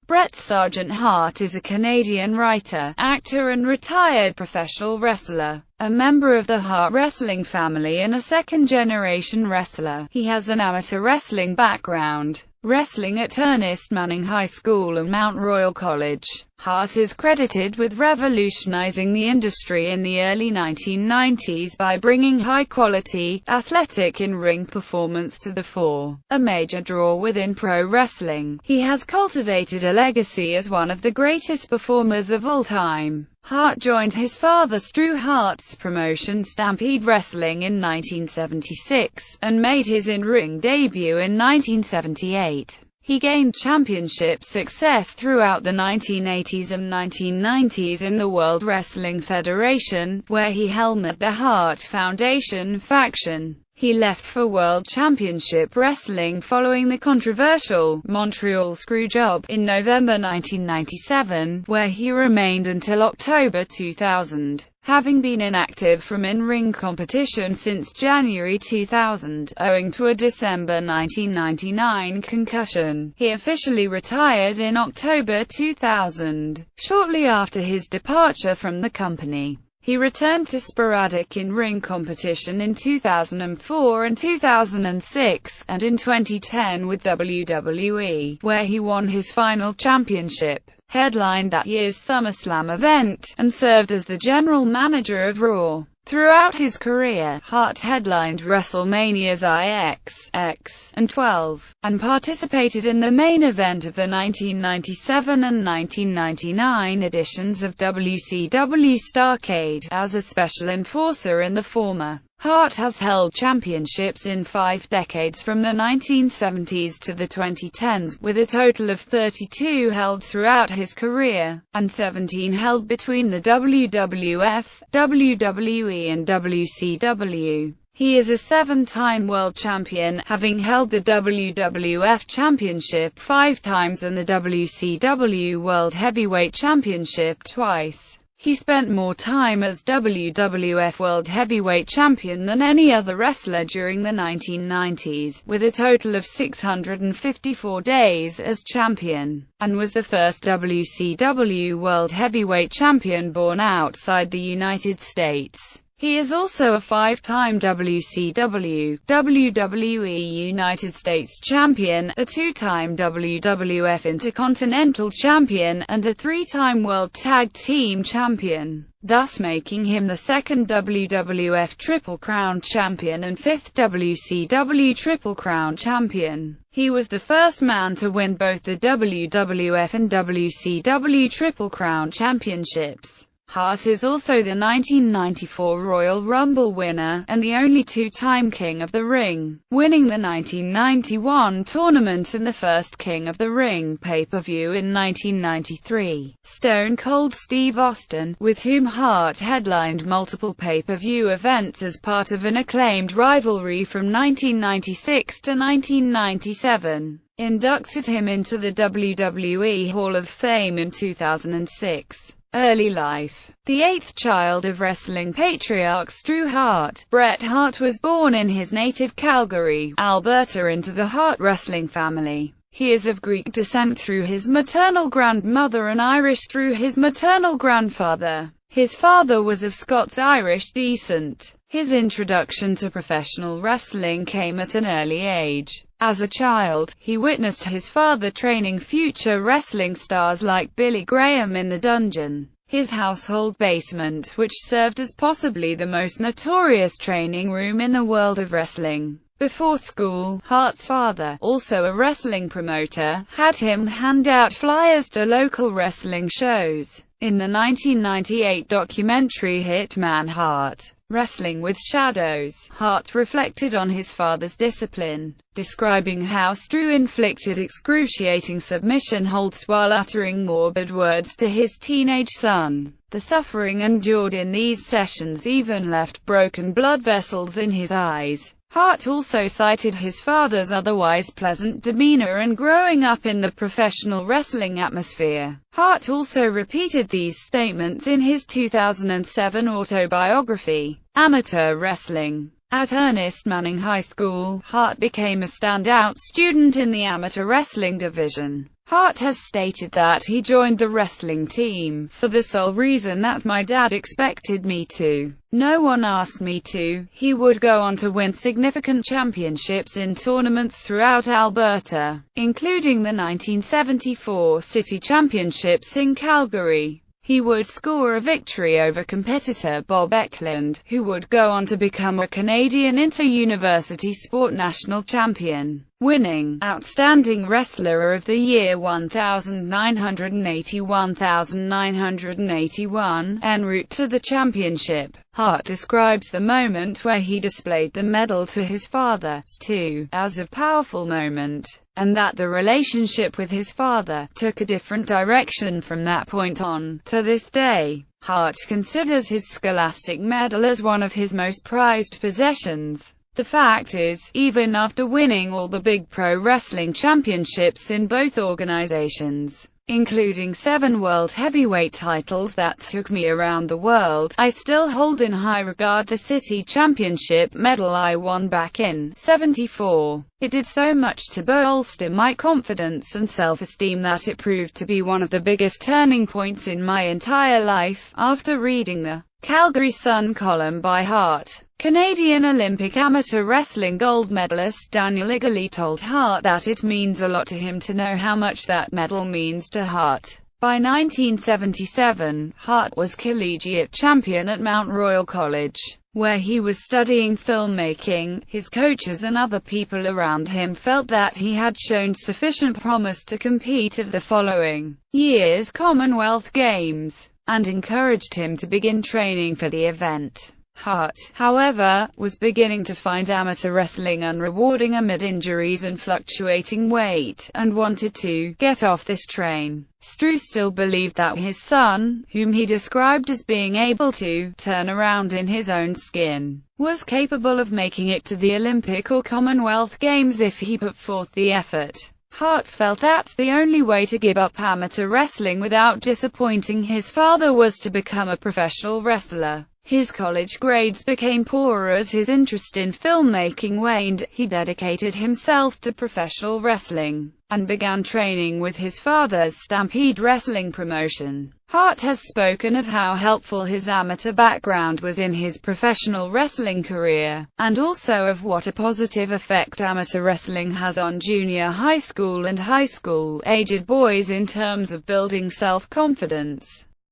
Bret "Sergeant" Hart is a Canadian writer, actor and retired professional wrestler. A member of the Hart wrestling family and a second-generation wrestler, he has an amateur wrestling background, wrestling at Ernest Manning High School and Mount Royal College. Hart is credited with revolutionizing the industry in the early 1990s by bringing high-quality, athletic in-ring performance to the fore, a major draw within pro wrestling. He has cultivated a legacy as one of the greatest performers of all time. Hart joined his father Stu Hart's promotion Stampede Wrestling in 1976, and made his in-ring debut in 1978. He gained championship success throughout the 1980s and 1990s in the World Wrestling Federation, where he helmeted the Hart Foundation faction. He left for World Championship Wrestling following the controversial Montreal Screwjob in November 1997, where he remained until October 2000, having been inactive from in-ring competition since January 2000, owing to a December 1999 concussion. He officially retired in October 2000, shortly after his departure from the company. He returned to sporadic in-ring competition in 2004 and 2006, and in 2010 with WWE, where he won his final championship, headlined that year's SummerSlam event, and served as the general manager of Raw. Throughout his career, Hart headlined WrestleManias IX, X, and 12, and participated in the main event of the 1997 and 1999 editions of WCW Starrcade, as a special enforcer in the former. Hart has held championships in 5 decades from the 1970s to the 2010s, with a total of 32 held throughout his career, and 17 held between the WWF, WWE and WCW. He is a 7-time world champion, having held the WWF Championship 5 times and the WCW World Heavyweight Championship twice. He spent more time as WWF World Heavyweight Champion than any other wrestler during the 1990s, with a total of 654 days as champion, and was the first WCW World Heavyweight Champion born outside the United States. He is also a 5-time WCW, WWE United States Champion, a 2-time WWF Intercontinental Champion, and a 3-time World Tag Team Champion, thus making him the 2nd WWF Triple Crown Champion and 5th WCW Triple Crown Champion. He was the first man to win both the WWF and WCW Triple Crown Championships. Hart is also the 1994 Royal Rumble winner, and the only 2-time King of the Ring, winning the 1991 tournament and the first King of the Ring pay-per-view in 1993. Stone Cold Steve Austin, with whom Hart headlined multiple pay-per-view events as part of an acclaimed rivalry from 1996 to 1997, inducted him into the WWE Hall of Fame in 2006. Early life. The 8th child of wrestling patriarch Stu Hart, Bret Hart was born in his native Calgary, Alberta into the Hart wrestling family. He is of Greek descent through his maternal grandmother and Irish through his maternal grandfather. His father was of Scots-Irish descent. His introduction to professional wrestling came at an early age. As a child, he witnessed his father training future wrestling stars like Billy Graham in the dungeon, his household basement, which served as possibly the most notorious training room in the world of wrestling. Before school, Hart's father, also a wrestling promoter, had him hand out flyers to local wrestling shows. In the 1998 documentary Hitman Hart, Wrestling with Shadows, Hart reflected on his father's discipline, describing how Stu inflicted excruciating submission holds while uttering morbid words to his teenage son. The suffering endured in these sessions even left broken blood vessels in his eyes. Hart also cited his father's otherwise pleasant demeanor and growing up in the professional wrestling atmosphere. Hart also repeated these statements in his 2007 autobiography, Amateur Wrestling. At Ernest Manning High School, Hart became a standout student in the amateur wrestling division. Hart has stated that he joined the wrestling team for the sole reason that my dad expected me to. No one asked me to. He would go on to win significant championships in tournaments throughout Alberta, including the 1974 City Championships in Calgary. He would score a victory over competitor Bob Eklund, who would go on to become a Canadian inter-university sport national champion, winning Outstanding Wrestler of the Year 1981 en route to the championship. Hart describes the moment where he displayed the medal to his father, Stu, as a powerful moment, and that the relationship with his father took a different direction from that point on. To this day, Hart considers his Scholastic medal as one of his most prized possessions. The fact is, even after winning all the big pro wrestling championships in both organizations, including 7 world heavyweight titles that took me around the world, I still hold in high regard the City Championship medal I won back in '74. It did so much to bolster my confidence and self-esteem that it proved to be one of the biggest turning points in my entire life. After reading the Calgary Sun column by Hart, Canadian Olympic amateur wrestling gold medalist Daniel Igley told Hart that it means a lot to him to know how much that medal means to Hart. By 1977, Hart was collegiate champion at Mount Royal College, where he was studying filmmaking. His coaches and other people around him felt that he had shown sufficient promise to compete at the following year's Commonwealth Games, and encouraged him to begin training for the event. Hart, however, was beginning to find amateur wrestling unrewarding amid injuries and fluctuating weight, and wanted to get off this train. Stu still believed that his son, whom he described as being able to turn around in his own skin, was capable of making it to the Olympic or Commonwealth Games if he put forth the effort. Hart felt that the only way to give up amateur wrestling without disappointing his father was to become a professional wrestler. His college grades became poorer as his interest in filmmaking waned. He dedicated himself to professional wrestling, and began training with his father's Stampede Wrestling promotion. Hart has spoken of how helpful his amateur background was in his professional wrestling career, and also of what a positive effect amateur wrestling has on junior high school and high school-aged boys in terms of building self-confidence.